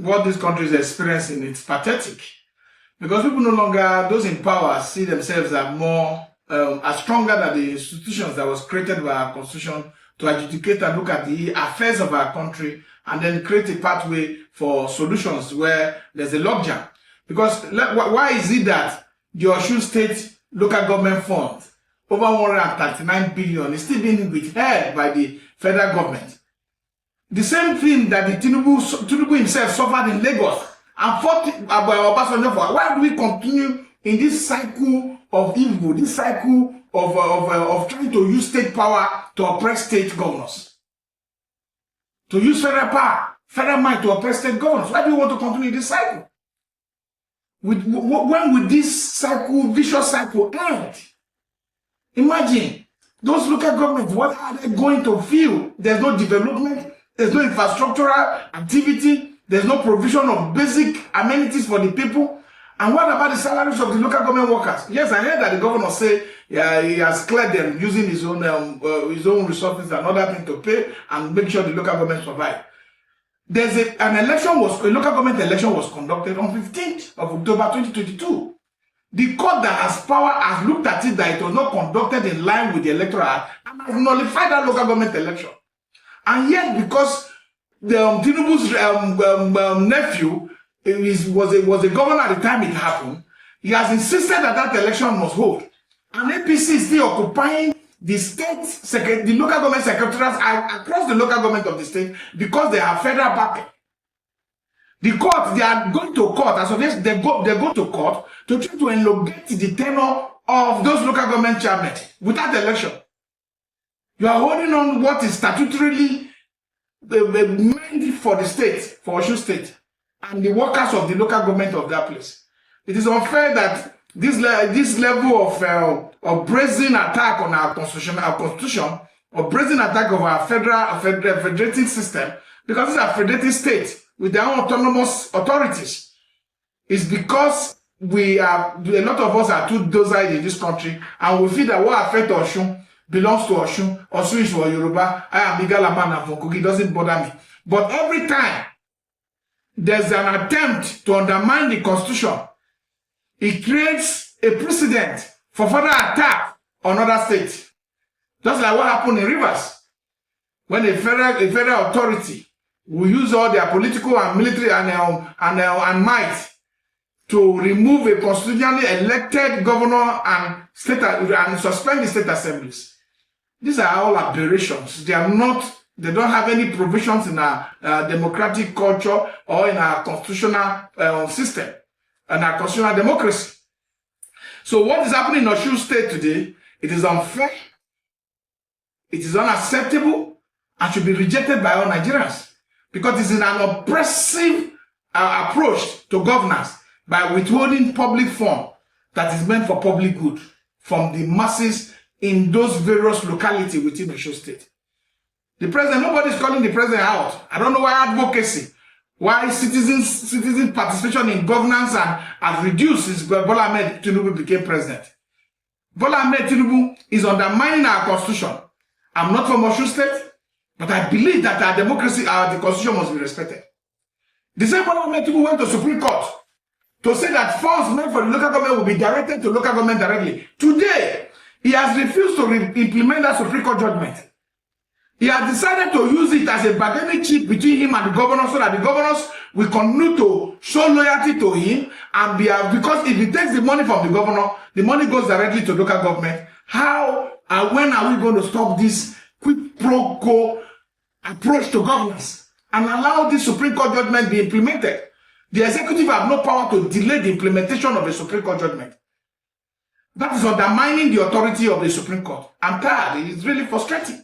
what this country is experiencing, it's pathetic. Because people no longer, those in power, see themselves as more, as stronger than the institutions that was created by our constitution to adjudicate and look at the affairs of our country and then create a pathway for solutions where there's a logjam. Because why is it that the Osun State local government funds, over 139 billion, is still being withheld by the federal government? The same thing that the Tinubu himself suffered in Lagos and fought about Obasanjo for. Why do we continue in this cycle of evil, this cycle of trying to use state power to oppress state governors? To use federal power, federal might to oppress state governors. Why do we want to continue this cycle? When will this cycle, vicious cycle end? Imagine, those local governments, what are they going to feel? There's no development, there's no infrastructural activity, there's no provision of basic amenities for the people. And what about the salaries of the local government workers? Yes, I heard that the governor say he has cleared them using his own resources and other things to pay and make sure the local government survive. There's a local government election was conducted on 15th of October 2022. The court that has power has looked at it that it was not conducted in line with the Electoral Act and has nullified that local government election. And yet, because the Tinubu's nephew was a governor at the time it happened, he has insisted that that election must hold. And APC is still occupying the the local government secretariats across the local government of the state because they have federal backing. The court, they are going to court, as of yes, they go to court to try to elongate the tenure of those local government chairmen without election. You are holding on what is statutorily meant for the state, for Osun State, and the workers of the local government of that place. It is unfair that this level of brazen attack on our constitution, or brazen attack of our federating system, because it's a federating state with their own autonomous authorities, is because a lot of us are too docile in this country, and we feel that what affects Osun belongs to Osun. Osun is for Yoruba. I am Igalaman and for Kogi. Doesn't bother me. But every time there's an attempt to undermine the constitution, it creates a precedent for further attack on other states. Just like what happened in Rivers, when a federal authority will use all their political and military and might to remove a constitutionally elected governor and suspend the state assemblies. These are all aberrations. They don't have any provisions in our democratic culture or in our constitutional system and our constitutional democracy. So what is happening in Osun State today, it is unfair, it is unacceptable, and should be rejected by all Nigerians. Because it is an oppressive approach to governance by withholding public funds that is meant for public good from the masses in those various localities within Osun State. The president, nobody is calling the president out. I don't know why advocacy, why citizen participation in governance has reduced since Bola Ahmed Tinubu became president. Bola Ahmed Tinubu is undermining our constitution. I'm not from Osun State, but I believe that our democracy, the constitution must be respected. The same Bola Ahmed Tinubu went to Supreme Court to say that funds meant for the local government will be directed to local government directly. Today, he has refused to implement that Supreme Court judgment. He has decided to use it as a bargaining chip between him and the governor so that the governors will continue to show loyalty to him and because if he takes the money from the governor, the money goes directly to local government. How and when are we going to stop this quid pro quo approach to governance and allow this Supreme Court judgment be implemented? The executive have no power to delay the implementation of a Supreme Court judgment. That is undermining the authority of the Supreme Court. I'm tired. It's really frustrating.